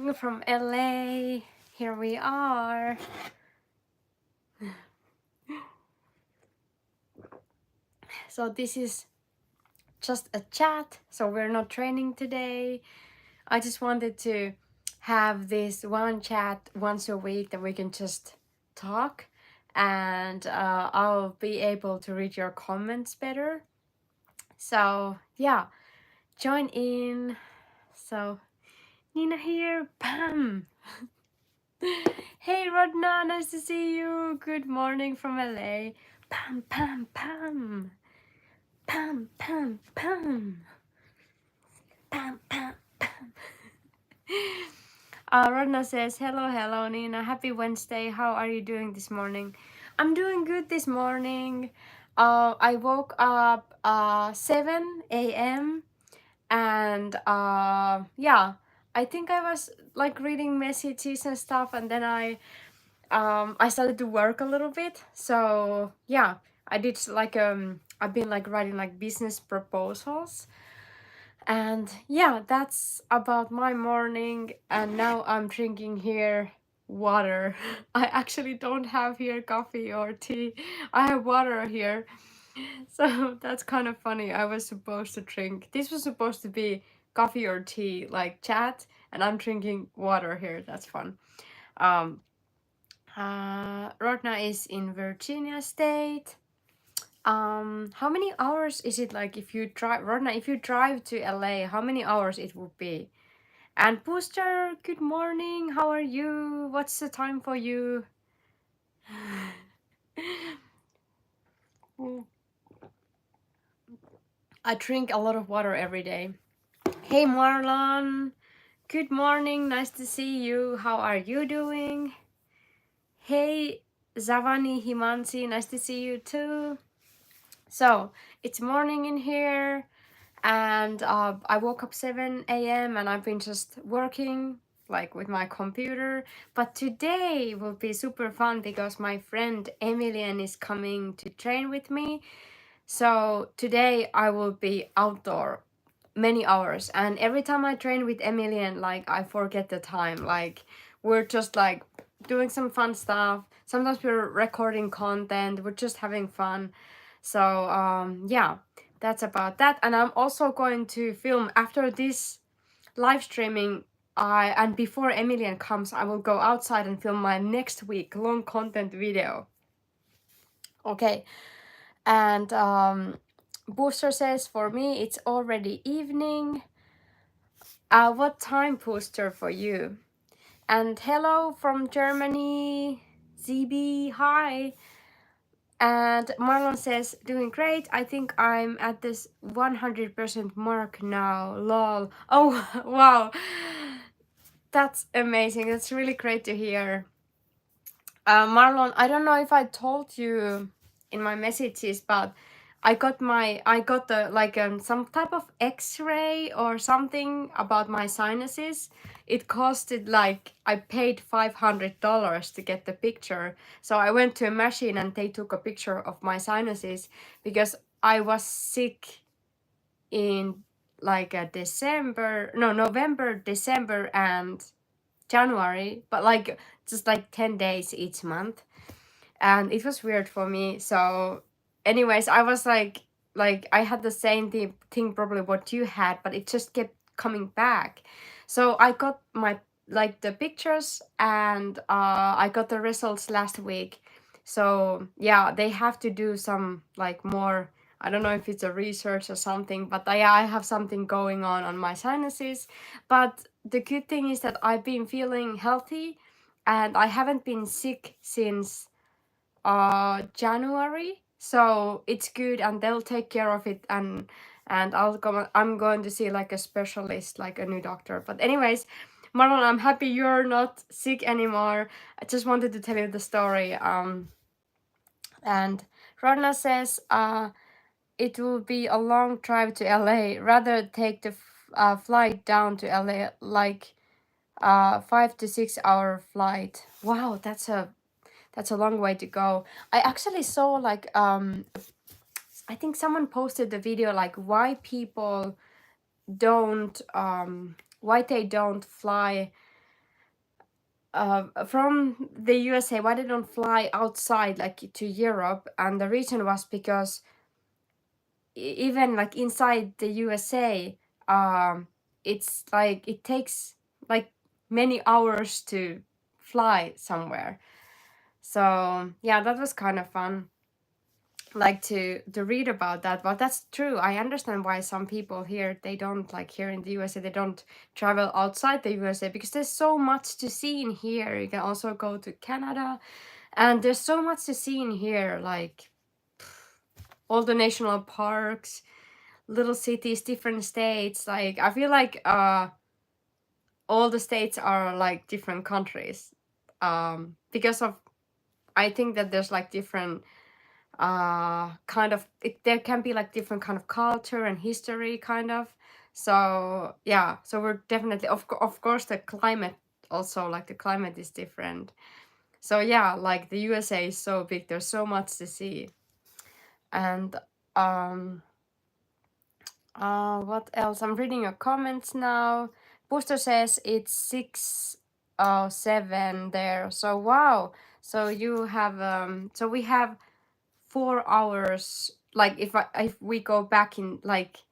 morning from LA. Here we are. So this is just a chat, so we're not training today. I just wanted to have this one chat once a week that we can just talk, and I'll be able to read your comments better. So yeah, join in. So Nina here, bam! Hey Rodna, nice to see you. Good morning from LA. Pam, pam, pam. Pam, pam, pam. Pam, pam, pam. Rodna says, hello, Nina. Happy Wednesday. How are you doing this morning? I'm doing good this morning. I woke up 7 a.m. and yeah, I think I was like reading messages and stuff, and then I started to work a little bit. So yeah, I did like I've been like writing like business proposals, and yeah, that's about my morning. And now I'm drinking here water. I actually don't have here coffee or tea. I have water here. So that's kind of funny. I was supposed to drink, this was supposed to be coffee or tea like chat, and I'm drinking water here. That's fun. um Rodna is in Virginia State. How many hours is it, like, if you drive, Rodna, if you drive to LA, how many hours it would be? And Booster, good morning. How are you? What's the time for you? I drink a lot of water every day. Hey Marlon, good morning. Nice to see you. How are you doing? Hey Zavani Himansi, nice to see you too. So it's morning in here, and I woke up 7 a.m. and I've been just working like with my computer. But today will be super fun because my friend Emilian is coming to train with me. So today I will be outdoor many hours, and every time I train with Emilian, like, I forget the time. Like, we're just like doing some fun stuff. Sometimes we're recording content, we're just having fun. So yeah, that's about that. And I'm also going to film after this live streaming. And before Emilian comes, I will go outside and film my next week long content video. Okay. And Booster says, for me it's already evening. What time, Booster, for you? And hello from Germany, ZB, hi. And Marlon says, doing great. I think I'm at this 100% mark now. Lol. Oh, wow. That's amazing. That's really great to hear. Marlon, I don't know if I told you in my messages, but I got the like some type of X-ray or something about my sinuses. It costed, like, I paid $500 to get the picture. So I went to a machine and they took a picture of my sinuses because I was sick in like a November, December, and January, but like just like 10 days each month, and it was weird for me. So anyways, I was like I had the same thing probably what you had, but it just kept coming back. So I got my, like, the pictures, and I got the results last week. So yeah, they have to do some like more, I don't know if it's a research or something, but I have something going on my sinuses. But the good thing is that I've been feeling healthy, and I haven't been sick since January, so it's good, and they'll take care of it. And I'm going to see like a specialist, like a new doctor. But anyways, Marlon, I'm happy you're not sick anymore. I just wanted to tell you the story. And Rodna says it will be a long drive to LA. Rather take the flight down to LA, like 5 to 6 hour flight. Wow, that's a long way to go. I actually saw like I think someone posted the video like why people don't why they don't fly from the USA, why they don't fly outside like to Europe, and the reason was because even like inside the USA, it's like it takes like many hours to fly somewhere. So yeah, that was kind of fun, like to read about that. But that's true. I understand why some people here, they don't like, here in the USA, they don't travel outside the USA because there's so much to see in here. You can also go to Canada, and there's so much to see in here, like all the national parks, little cities, different states. Like I feel like all the states are like different countries, because of, I think that there's like different kind of there can be like different kind of culture and history kind of. So yeah, so we're definitely, of course the climate also, like the climate is different. So yeah, like the USA is so big, there's so much to see. And um what else? I'm reading your comments now. Booster says it's 6:07 there. So wow. So you have so we have 4 hours. Like if we go back in, like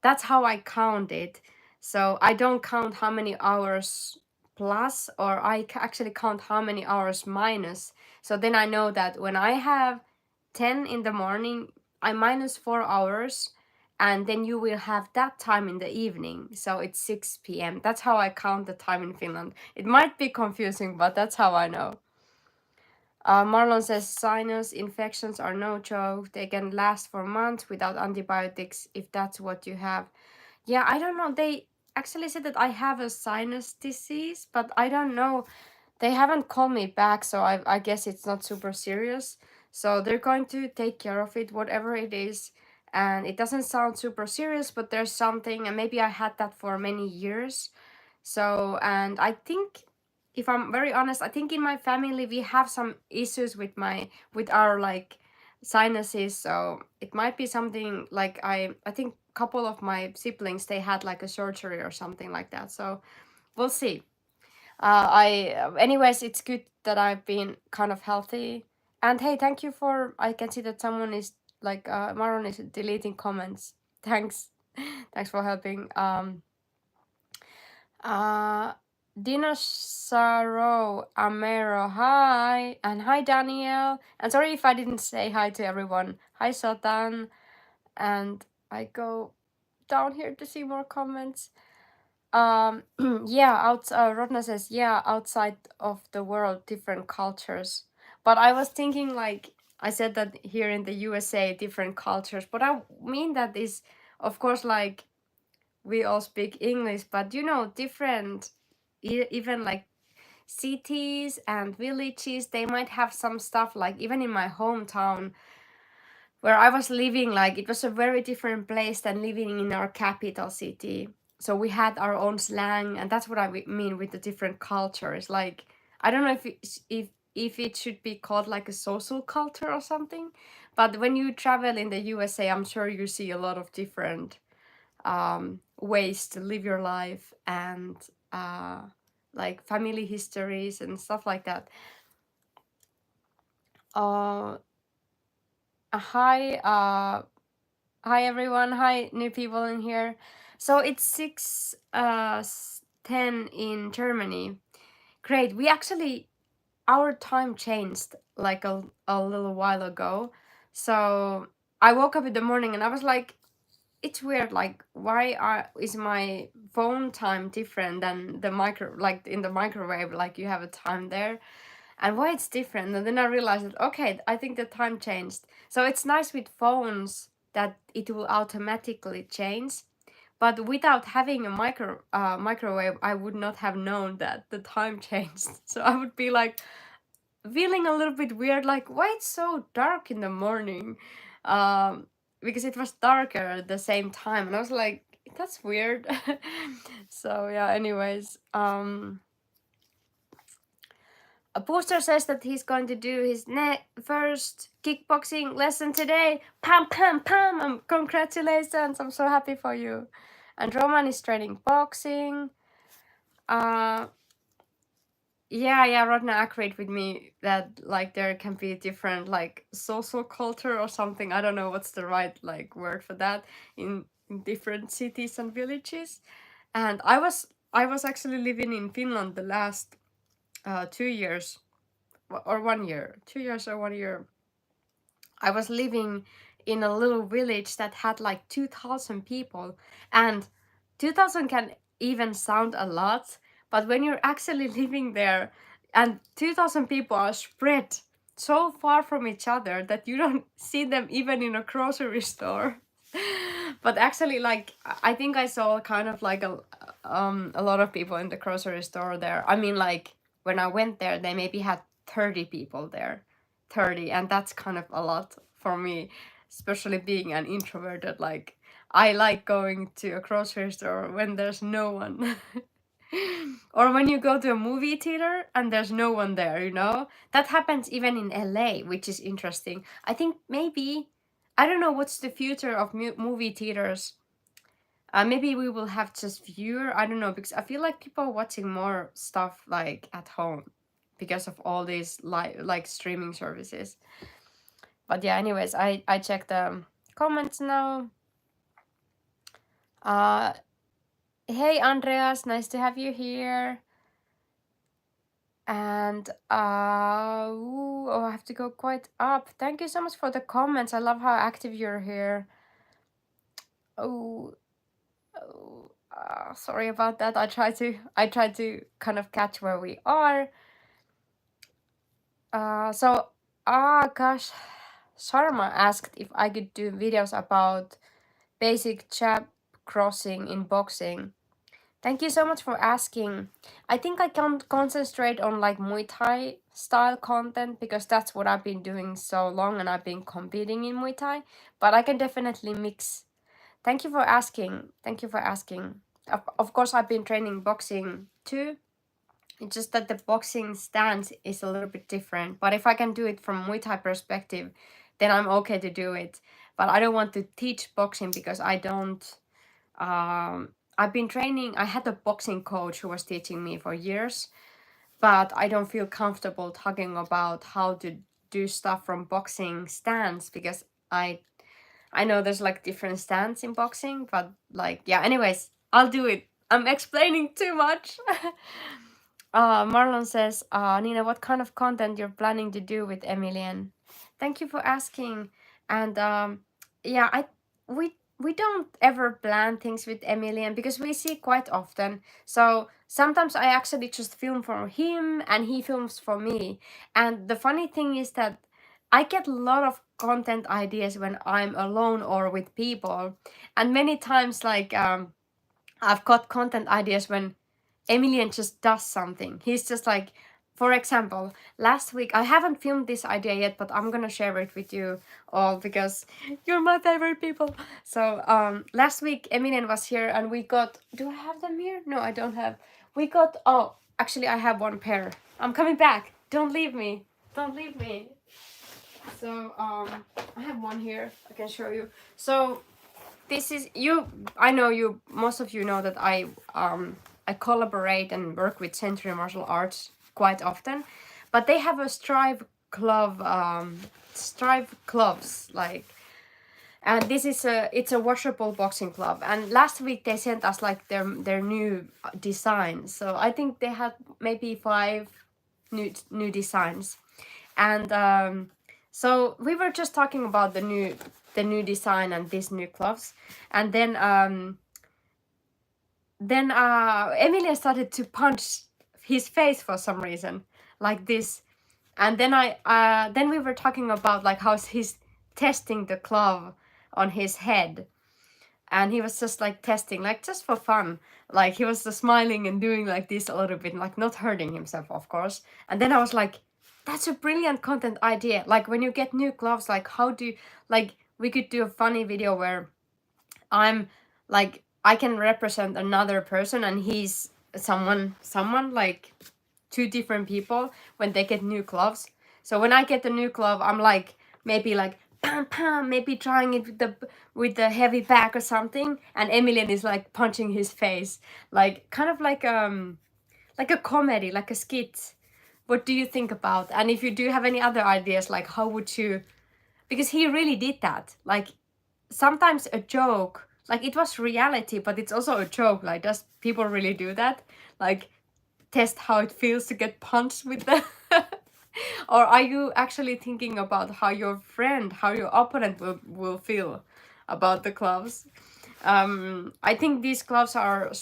that's how I count it. So I don't count how many hours plus, or actually count how many hours minus. So then I know that when I have 10 in the morning, I minus 4 hours, and then you will have that time in the evening. So it's 6 p.m. That's how I count the time in Finland. It might be confusing, but that's how I know. Marlon says sinus infections are no joke. They can last for months without antibiotics if that's what you have. Yeah, I don't know. They actually said that I have a sinus disease, but I don't know. They haven't called me back, so I guess it's not super serious. So they're going to take care of it, whatever it is. And it doesn't sound super serious, but there's something, and maybe I had that for many years. So, and I think, if I'm very honest, I think in my family we have some issues with our like sinuses. So it might be something like I think a couple of my siblings, they had like a surgery or something like that. So we'll see. Anyways, it's good that I've been kind of healthy. And hey, thank you for, I can see that someone is like, Maron is deleting comments. Thanks. Thanks for helping. Uh, Dinosaro Amero, hi. And hi, Daniel. And sorry if I didn't say hi to everyone. Hi, Sultan. And I go down here to see more comments. Yeah, Rodna says, yeah, outside of the world, different cultures. But I was thinking, like, I said that here in the USA, different cultures. But I mean that is, of course, like, we all speak English, but different, even like cities and villages, they might have some stuff, like even in my hometown where I was living, like it was a very different place than living in our capital city. So we had our own slang, and that's what I mean with the different cultures. Like I don't know if it should be called like a social culture or something, but when you travel in the USA, I'm sure you see a lot of different ways to live your life, and like family histories and stuff like that. Uh, hi everyone. Hi new people in here. So it's 6:10 in Germany. Great. We actually, our time changed like a little while ago. So I woke up in the morning and I was like, it's weird, like is my phone time different than the like in the microwave, like you have a time there, and why it's different. And then I realized that, okay, I think the time changed. So it's nice with phones that it will automatically change, but without having a microwave, I would not have known that the time changed. So I would be like feeling a little bit weird, like why it's so dark in the morning, because it was darker at the same time, and I was like, that's weird. So yeah, anyways, a Booster says that he's going to do his first kickboxing lesson today. Pam pam pam, congratulations, I'm so happy for you. And Roman is training boxing. uh yeah, Rodna agreed with me that like there can be different like social culture or something. I don't know what's the right like word for that in different cities and villages. And I was actually living in Finland the last 2 years or 1 year, 2 years or 1 year. I was living in a little village that had like 2,000 people, and 2,000 can even sound a lot, but when you're actually living there and 2,000 people are spread so far from each other that you don't see them even in a grocery store. But actually, like I think I saw kind of like a lot of people in the grocery store there. I mean, like when I went there, they maybe had 30 people there, 30, and that's kind of a lot for me, especially being an introverted. Like I like going to a grocery store when there's no one. Or when you go to a movie theater and there's no one there, you know? That happens even in LA, which is interesting. I think maybe, I don't know what's the future of movie theaters. Maybe we will have just viewer. I don't know, because I feel like people are watching more stuff like at home because of all these like streaming services. But yeah, anyways, I check the comments now. Uh, hey Andreas, nice to have you here. And oh, I have to go quite up. Thank you so much for the comments. I love how active you're here. Oh, sorry about that. I try to kind of catch where we are. So gosh, Sharma asked if I could do videos about basic jab crossing in boxing. Thank you so much for asking. I think I can concentrate on like Muay Thai style content because that's what I've been doing so long and I've been competing in Muay Thai, but I can definitely mix. Thank you for asking. Thank you for asking. Of course, I've been training boxing too. It's just that the boxing stance is a little bit different. But if I can do it from Muay Thai perspective, then I'm okay to do it. But I don't want to teach boxing because I don't. I've been training. I had a boxing coach who was teaching me for years, but I don't feel comfortable talking about how to do stuff from boxing stance because I know there's like different stance in boxing, but like yeah. Anyways, I'll do it. I'm explaining too much. Marlon says, Nina, what kind of content you're planning to do with Emilian? Thank you for asking. And yeah, we don't ever plan things with Emilian because we see quite often. So sometimes I actually just film for him and he films for me. And the funny thing is that I get a lot of content ideas when I'm alone or with people. And many times like I've got content ideas when Emilian just does something. He's just like, for example, last week, I haven't filmed this idea yet, but I'm gonna share it with you all because you're my favorite people. So, last week, Emilian was here and we got, do I have them here? No, I don't have. We got, oh, actually, I have one pair. I'm coming back. Don't leave me. Don't leave me. So, I have one here. I can show you. So, this is you. I know you. Most of you know that I collaborate and work with Century Martial Arts quite often, but they have a strive gloves like, and this is it's a washable boxing glove. And last week they sent us like their new design. So I think they had maybe 5 new designs, and so we were just talking about the new design and these new gloves, and then Emilia started to punch his face for some reason, like this. And then we were talking about like how he's testing the glove on his head, and he was just like testing, like just for fun. Like he was just smiling and doing like this a little bit, like not hurting himself, of course. And then I was like, that's a brilliant content idea. Like when you get new gloves, like how do you, like we could do a funny video where I'm like I can represent another person and he's someone like 2 different people when they get new gloves. So when I get the new glove, I'm like maybe like pam pam, maybe trying it with the heavy bag or something, and Emilian is like punching his face, like kind of like a comedy, like a skit. What do you think about? And if you do have any other ideas, like how would you, because he really did that. Like sometimes a joke, like it was reality, but it's also a joke. Like does people really do that? Like test how it feels to get punched with the or are you actually thinking about how your friend, how your opponent will feel about the gloves? I think these gloves are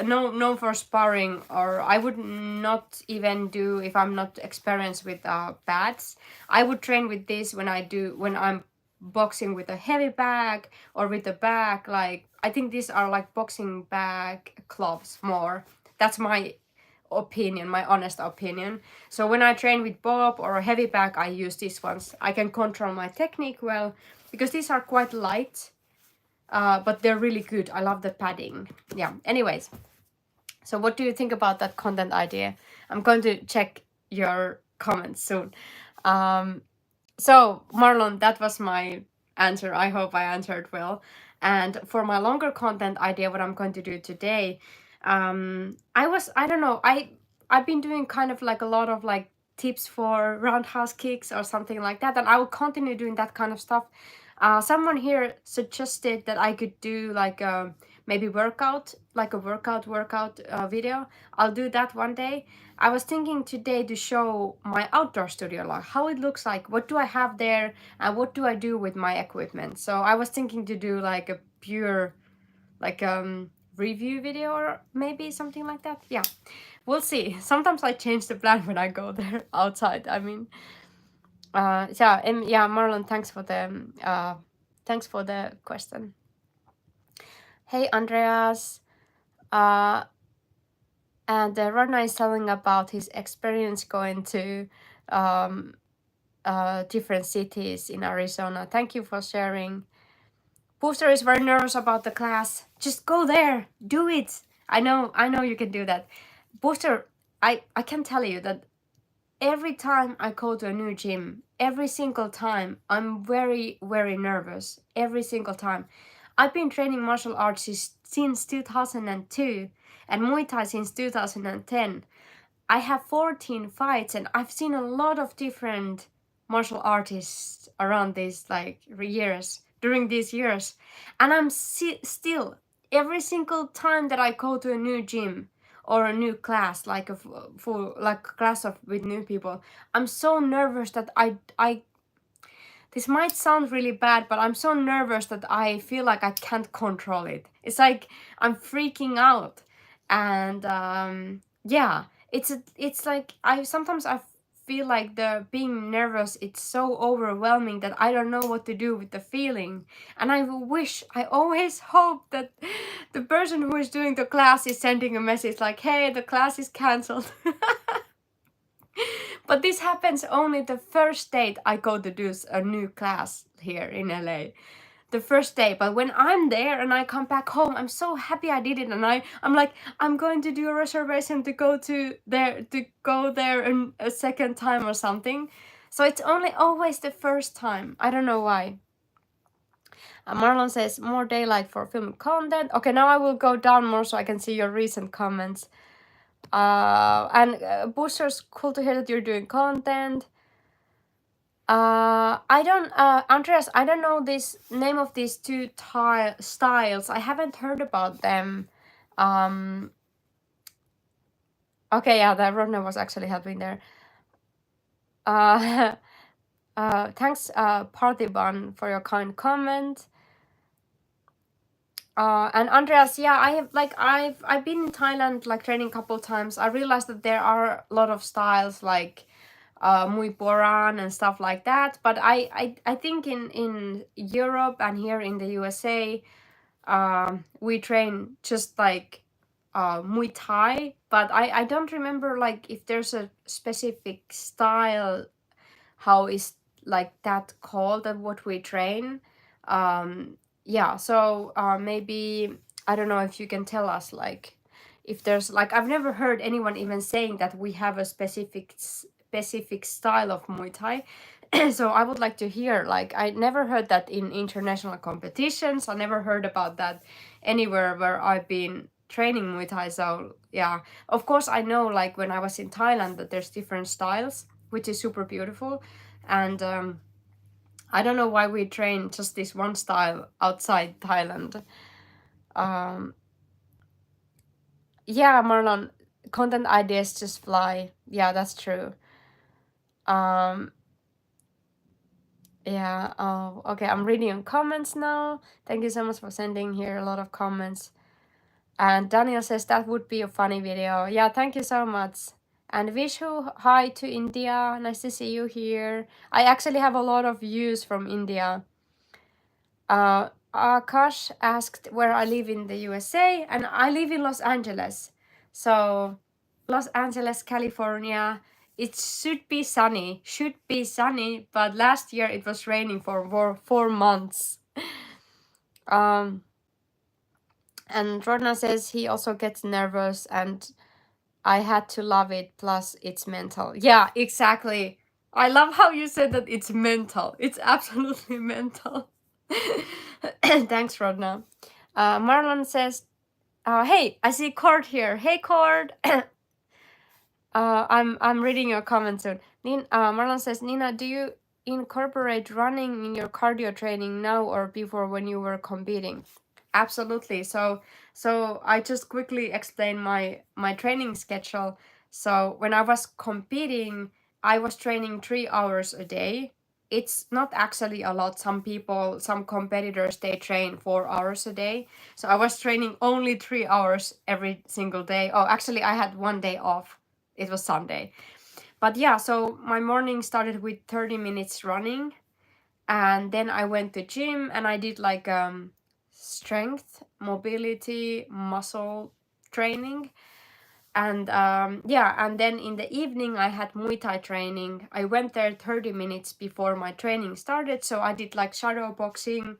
known for sparring, or I would not even do if I'm not experienced with pads. I would train with this when I'm boxing with a heavy bag or with a bag. Like I think these are like boxing bag gloves more. That's my opinion, my honest opinion. So when I train with Bob or a heavy bag, I use these ones. I can control my technique well because these are quite light, but they're really good. I love the padding. Yeah. Anyways, so what do you think about that content idea? I'm going to check your comments soon. So Marlon, that was my answer. I hope I answered well. And for my longer content idea, what I'm going to do today, I don't know, I've been doing kind of like a lot of like tips for roundhouse kicks or something like that, and I will continue doing that kind of stuff. Someone here suggested that I could do like maybe workout, like a workout video. I'll do that one day. I was thinking today to show my outdoor studio, like how it looks like, what do I have there, and what do I do with my equipment. So I was thinking to do like a pure, like review video or maybe something like that. Yeah, we'll see. Sometimes I change the plan when I go there outside. I mean, yeah, yeah, Marlon, thanks for the question. Hey, Andreas. And Rana is telling about his experience going to different cities in Arizona. Thank you for sharing. Booster is very nervous about the class. Just go there, do it. I know you can do that. Booster, I can tell you that every time I go to a new gym, every single time, I'm very, very nervous. Every single time. I've been training martial arts since 2002 and Muay Thai since 2010. I have 14 fights and I've seen a lot of different martial artists around these like years, during these years. And I'm still, every single time that I go to a new gym or a new class, like for like a class of with new people, I'm so nervous that I this might sound really bad, but I'm so nervous that I feel like I can't control it. It's like I'm freaking out. And yeah, it's like I sometimes I feel like the being nervous, it's so overwhelming that I don't know what to do with the feeling. And I always hope that the person who is doing the class is sending a message like, hey, the class is cancelled. But this happens only the first day I go to do a new class here in LA. The first day, but when I'm there and I come back home, I'm so happy I did it, and I'm like, I'm going to do a reservation to go there a second time or something. So it's only always the first time. I don't know why. Marlon says more daylight for film content. Okay, now I will go down more so I can see your recent comments. And Boosters, cool to hear that you're doing content. I don't, Andreas, I don't know this name of these two styles. I haven't heard about them. Okay, yeah, the Rodna was actually helping there. Thanks, Parthiban, for your kind comment. And Andreas, yeah, I've been in Thailand like training a couple times. I realized that there are a lot of styles like Muay Boran and stuff like that. But I think in Europe and here in the USA, we train just like Muay Thai. But I don't remember like if there's a specific style, how is like that called and what we train. Yeah, so maybe I don't know if you can tell us like if there's like I've never heard anyone even saying that we have a specific style of Muay Thai. So I would like to hear, like I never heard that in international competitions. I never heard about that anywhere where I've been training Muay Thai. So yeah, of course I know like when I was in Thailand that there's different styles, which is super beautiful. And I don't know why we train just this one style outside Thailand. Um, yeah, Marlon, content ideas just fly. Yeah, that's true. Um, yeah. Oh, okay. I'm reading your comments now. Thank you so much for sending here a lot of comments. And Daniel says that would be a funny video. Yeah, thank you so much. And Vishu, hi to India. Nice to see you here. I actually have a lot of views from India. Akash asked where I live in the USA, and I live in Los Angeles. So, Los Angeles, California. It should be sunny, but last year it was raining for 4 months. Um, and Rodna says he also gets nervous, and I had to love it, plus it's mental. Yeah, exactly. I love how you said that it's mental. It's absolutely mental. Thanks, Rodna. Marlon says, hey, I see Cord here. Hey, Cord. I'm reading your comment soon. Marlon says, Nina, do you incorporate running in your cardio training now or before when you were competing? Absolutely. So I just quickly explain my training schedule. So when I was competing, I was training 3 hours a day. It's not actually a lot. Some competitors, they train 4 hours a day. So I was training only 3 hours every single day. Oh, actually, I had one day off. It was Sunday. But yeah, so my morning started with 30 minutes running, and then I went to gym and I did like strength, mobility, muscle training. And yeah, and then in the evening I had Muay Thai training. I went there 30 minutes before my training started, so I did like shadow boxing,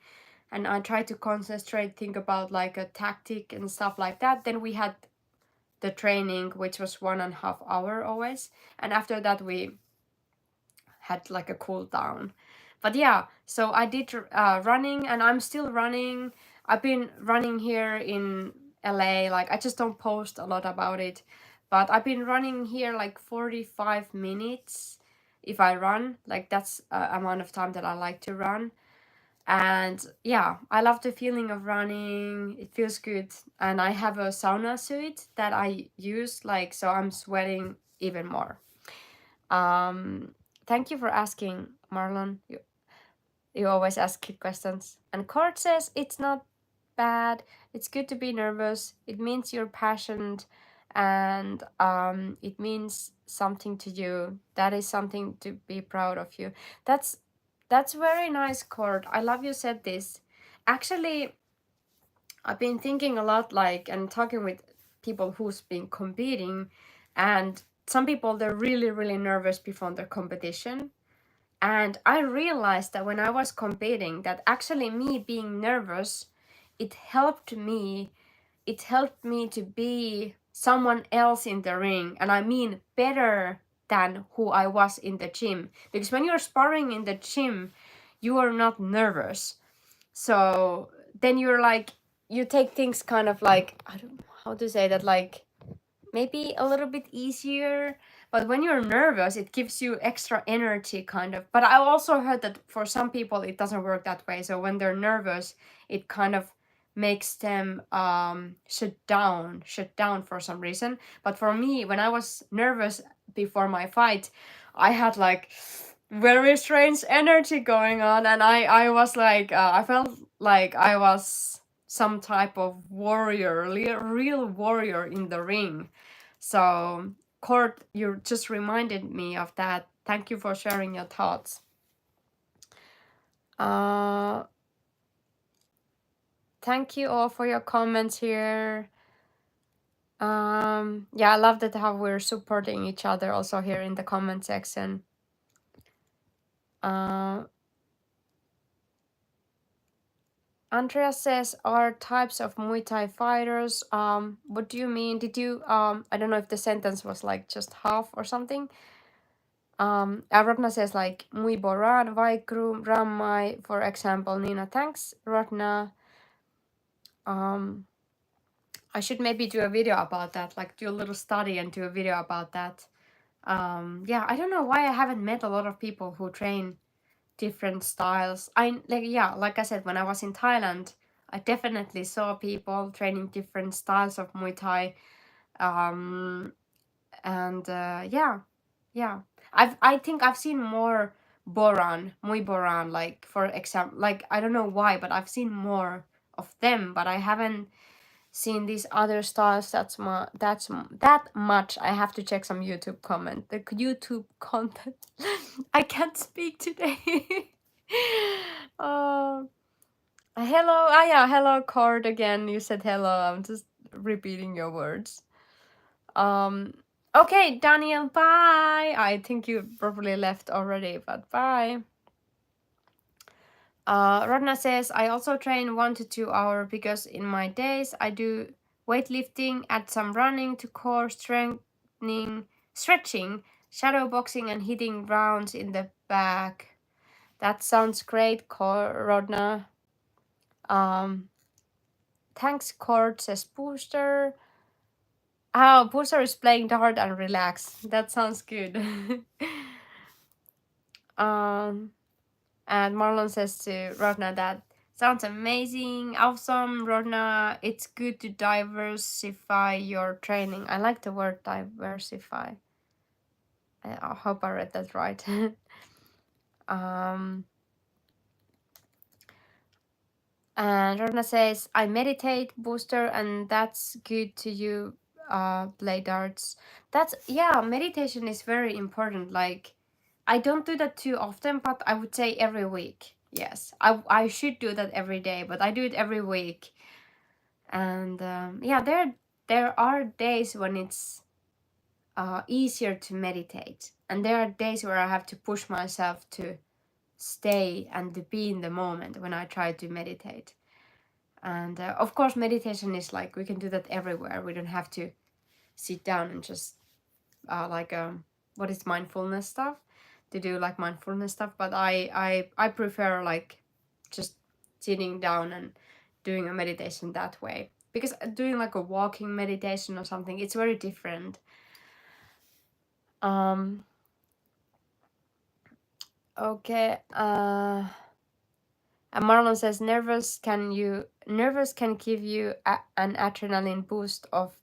and I tried to concentrate, think about like a tactic and stuff like that. Then we had the training, which was 1.5 hours always, and after that we had like a cool down. But yeah, so I did running, and I'm still running. I've been running here in LA. Like I just don't post a lot about it, but I've been running here like 45 minutes if I run. Like that's amount of time that I like to run. And yeah, I love the feeling of running. It feels good. And I have a sauna suit that I use, like, so I'm sweating even more. Thank you for asking, Marlon. You always ask good questions. And Court says it's not bad. It's good to be nervous. It means you're passionate, and it means something to you. That is something to be proud of you. That's very nice, Court. I love you said this. Actually, I've been thinking a lot, like, and talking with people who's been competing, and some people, they're really, really nervous before the competition. And I realized that when I was competing, that actually me being nervous, it helped me. It helped me to be someone else in the ring, and I mean better than who I was in the gym. Because when you're sparring in the gym, you are not nervous. So then you're like, you take things kind of like, I don't know how to say that, like maybe a little bit easier. But when you're nervous, it gives you extra energy, kind of. But I also heard that for some people it doesn't work that way. So when they're nervous, it kind of makes them shut down for some reason. But for me, when I was nervous before my fight, I had like very strange energy going on, and I was like I felt like I was some type of warrior, real warrior in the ring. So, Court, you just reminded me of that. Thank you for sharing your thoughts. Thank you all for your comments here. Yeah, I love that how we're supporting each other also here in the comment section. Andrea says, are types of Muay Thai fighters. What do you mean? Did you I don't know if the sentence was like just half or something. Ratna says like Mui Boran, Vaikru, Rammai, for example, Nina. Thanks, Ratna. I should maybe do a video about that, like do a little study and do a video about that. Yeah, I don't know why I haven't met a lot of people who train different styles. Like I said, when I was in Thailand, I definitely saw people training different styles of Muay Thai. Um, and yeah, I think I've seen more Muay Boran, like for example, like I don't know why, but I've seen more of them, but I haven't seen these other styles that much. I have to check some YouTube content. I can't speak today. Oh, hello. Ah, yeah, hello, Cord again. You said hello. I'm just repeating your words. Um, okay, Daniel, bye. I think you probably left already, but bye. Rodna says, I also train 1 to 2 hours because in my days I do weightlifting, add some running to core strengthening, stretching, shadow boxing, and hitting rounds in the back. That sounds great, Rodna. Thanks, Cord, says Booster. Oh, Booster is playing dart and relax. That sounds good. And Marlon says to Rodna that sounds amazing, awesome, Rodna. It's good to diversify your training. I like the word diversify. I hope I read that right. And Rodna says, I meditate, Booster, and that's good to you, play darts. Meditation is very important. Like, I don't do that too often, but I would say every week. Yes, I should do that every day, but I do it every week. And there are days when it's easier to meditate, and there are days where I have to push myself to stay and to be in the moment when I try to meditate. And of course, meditation is like we can do that everywhere. We don't have to sit down and just what is mindfulness stuff to do like mindfulness stuff. But I prefer like just sitting down and doing a meditation that way, because doing like a walking meditation or something, it's very different. Okay. And Marlon says nervous can give you an adrenaline boost of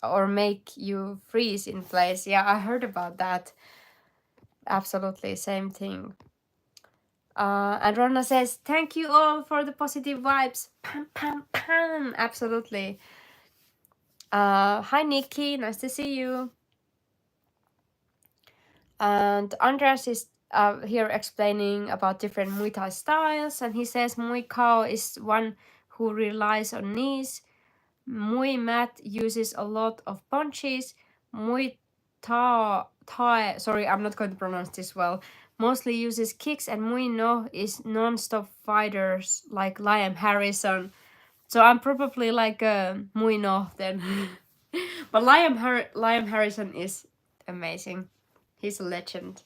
or make you freeze in place. Yeah, I heard about that. Absolutely, same thing. And Rona says, thank you all for the positive vibes. Pam, pam, pam. Absolutely. Hi, Nikki. Nice to see you. And Andreas is here explaining about different Muay Thai styles. And he says Muay Khao is one who relies on knees. Muay Mat uses a lot of punches. Muay Thai, sorry, I'm not going to pronounce this well, mostly uses kicks, and Muay No is non-stop fighters like Liam Harrison. So I'm probably like a Muay No then. But Liam Harrison is amazing. He's a legend.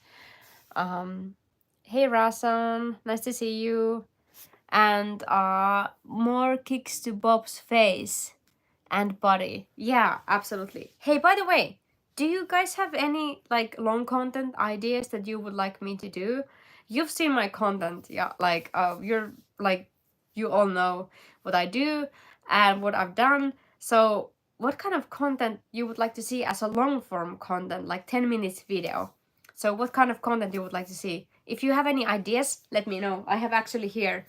Hey Rasan, nice to see you. And more kicks to Bob's face and body. Yeah, absolutely. Hey, by the way, do you guys have any like long content ideas that you would like me to do? You've seen my content, yeah, like you're like you all know what I do and what I've done. So what kind of content you would like to see as a long form content, like 10 minutes video? So what kind of content you would like to see? If you have any ideas, let me know. I have actually here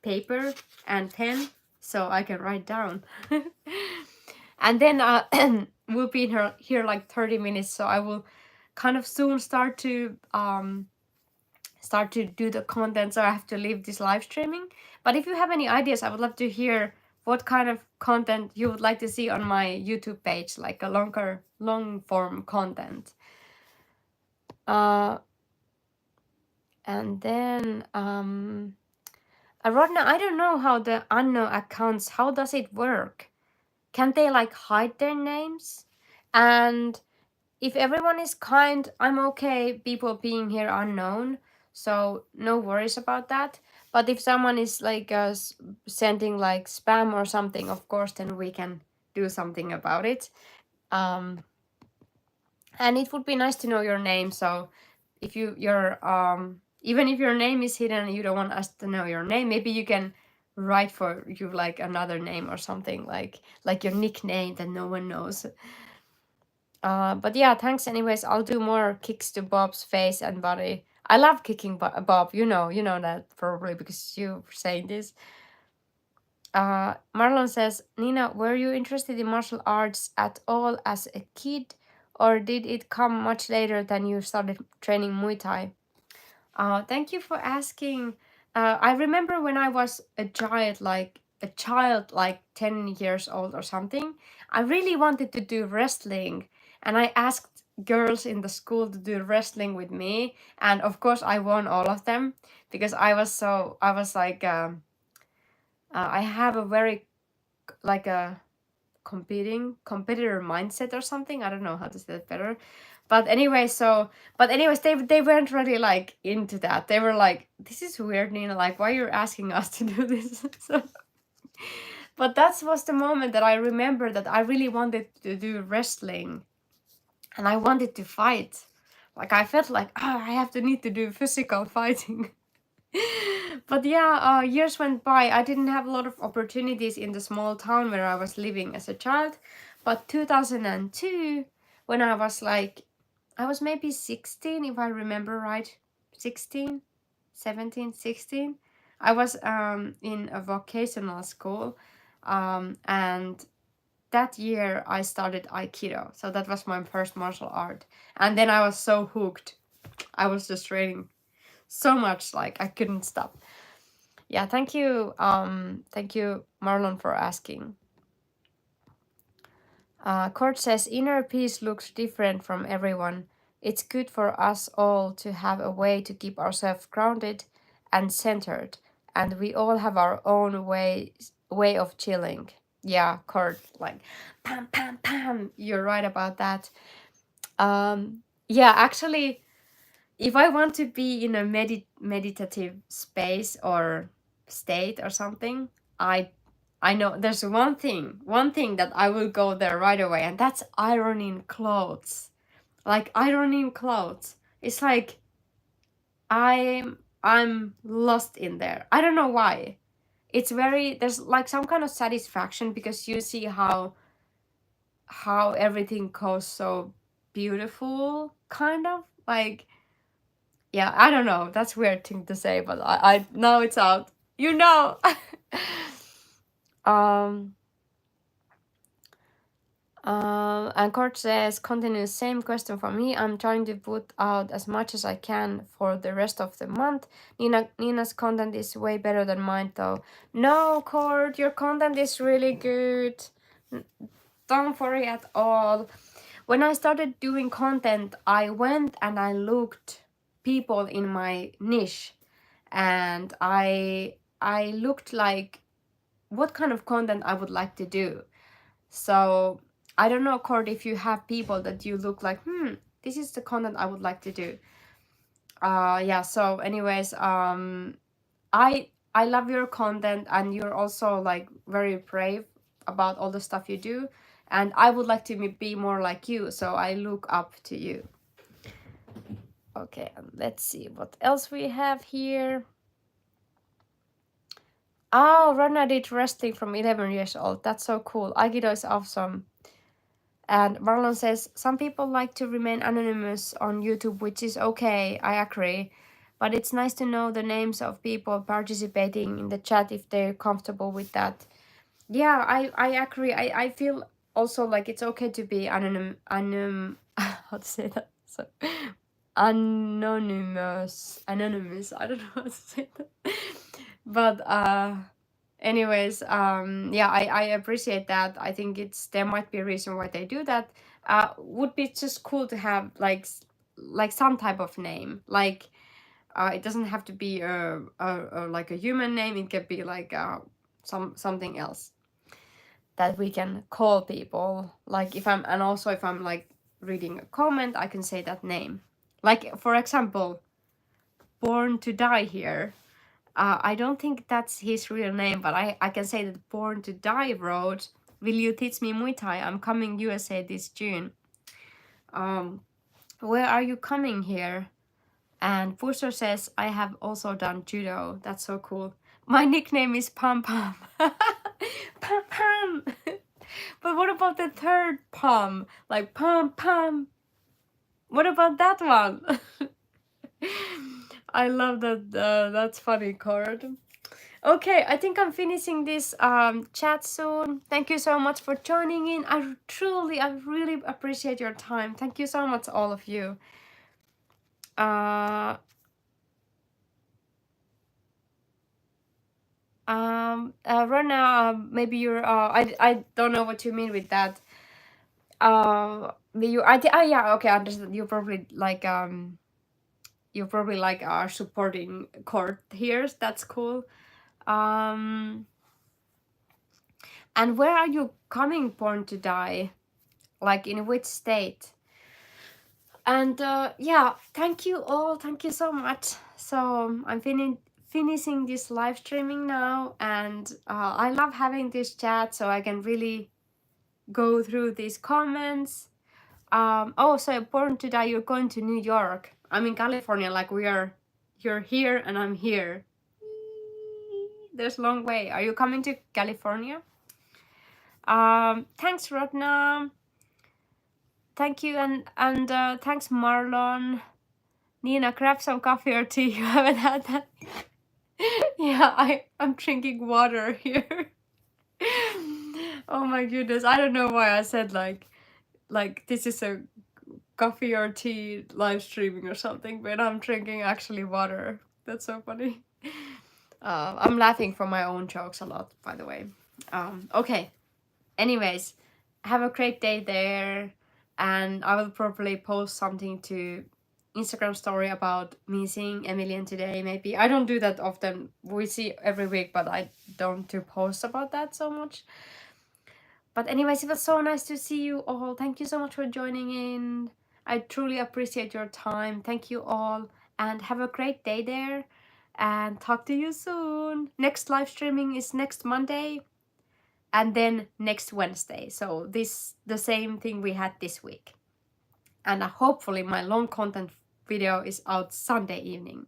paper and pen so I can write down. And then we'll be here like 30 minutes, so I will kind of soon start to do the content, so I have to leave this live streaming. But if you have any ideas, I would love to hear what kind of content you would like to see on my YouTube page, like a long form content. And then Rodna, I don't know how the unknown accounts, how does it work? Can they like hide their names? And if everyone is kind, I'm okay people being here unknown, so no worries about that. But if someone is like sending like spam or something, of course then we can do something about it. And it would be nice to know your name. So if your even if your name is hidden and you don't want us to know your name, maybe you can write for you like another name or something, like your nickname that no one knows. But yeah, thanks anyways. I'll do more kicks to Bob's face and body. I love kicking Bob. You know that probably because you were saying this. Marlon says, Nina, were you interested in martial arts at all as a kid, or did it come much later than you started training Muay Thai? Thank you for asking. I remember when I was a child, like 10 years old or something, I really wanted to do wrestling, and I asked girls in the school to do wrestling with me, and of course I won all of them because I was like I have a very like a competitor mindset or something. I don't know how to say it better. But anyway, they weren't really like into that. They were like, this is weird, Nina, like why you're asking us to do this. So but that was the moment that I remember that I really wanted to do wrestling and I wanted to fight. Like I felt like, I have to need to do physical fighting. But yeah, years went by. I didn't have a lot of opportunities in the small town where I was living as a child. But 2002, when I was I was maybe 16, if I remember right. 16, 17, 16. I was in a vocational school. And that year I started Aikido. So that was my first martial art. And then I was so hooked. I was just training so much, like I couldn't stop. Yeah, thank you, Marlon, for asking. Court says inner peace looks different from everyone. It's good for us all to have a way to keep ourselves grounded and centered, and we all have our own way of chilling. Yeah, Court, like pam pam pam. You're right about that. Yeah, actually, if I want to be in a meditative space or state or something, I know there's one thing that I will go there right away, and that's ironing clothes. Like ironing clothes. It's like I'm lost in there. I don't know why. It's very there's like some kind of satisfaction because you see how everything goes so beautiful, kind of like. Yeah, I don't know. That's weird thing to say, but I now it's out. You know. um. And Court says, continue, same question for me. I'm trying to put out as much as I can for the rest of the month. Nina's content is way better than mine though. No, Court, your content is really good. Don't worry at all. When I started doing content, I went and I looked people in my niche, and I looked like what kind of content I would like to do. So I don't know, Cord, if you have people that you look like, this is the content I would like to do. Yeah, so anyways, I love your content, and you're also like very brave about all the stuff you do, and I would like to be more like you, so I look up to you. Okay, let's see what else we have here. Oh, Rana did wrestling from 11 years old. That's so cool. Aikido is awesome. And Marlon says, some people like to remain anonymous on YouTube, which is okay, I agree. But it's nice to know the names of people participating in the chat if they're comfortable with that. Yeah, I agree. I feel also like it's okay to be how to say that? So, anonymous. I don't know how to say that. But anyways, yeah, I appreciate that. I think there might be a reason why they do that. Would be just cool to have like some type of name. Like it doesn't have to be like a human name. It could be like something else that we can call people. Like if I'm like reading a comment, I can say that name. Like for example, Born to Die here. I don't think that's his real name, but I can say that Born to Die wrote, Will you teach me Muay Thai? I'm coming USA this June. Where are you coming here? And Booster says, I have also done judo. That's so cool. My nickname is Pam Pam. Pam Pam. But what about the third Pam? Like Pam Pam. What about that one? I love that. That's funny, Cord. Okay, I think I'm finishing this chat soon. Thank you so much for joining in. I really appreciate your time. Thank you so much, all of you. Rana, maybe you're. I don't know what you mean with that. Yeah, okay, I understand. You probably like are supporting court here. That's cool. And where are you coming born to die? Like in which state? And yeah, thank you all. Thank you so much. So I'm finishing this live streaming now, and I love having this chat so I can really go through these comments. Oh, so born to die, you're going to New York. I'm in California, like you're here and I'm here. There's a long way. Are you coming to California? Thanks, Ratna. Thank you, and thanks, Marlon. Nina, grab some coffee or tea. You haven't had that. Yeah, I'm drinking water here. Oh my goodness, I don't know why I said like this is a coffee or tea live streaming or something, but I'm drinking actually water. That's so funny. I'm laughing from my own jokes a lot, by the way. Okay. Anyways, have a great day there, and I will probably post something to Instagram story about me seeing Emilian today. Maybe I don't do that often. We see every week, but I don't do posts about that so much. But anyways, it was so nice to see you all. Thank you so much for joining in. I truly appreciate your time. Thank you all, and have a great day there, and talk to you soon. Next live streaming is next Monday, and then next Wednesday. So the same thing we had this week. And hopefully my long content video is out Sunday evening.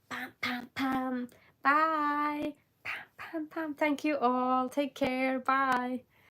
Pam, pam, pam. Bye. Pam, pam, pam. Thank you all. Take care. Bye.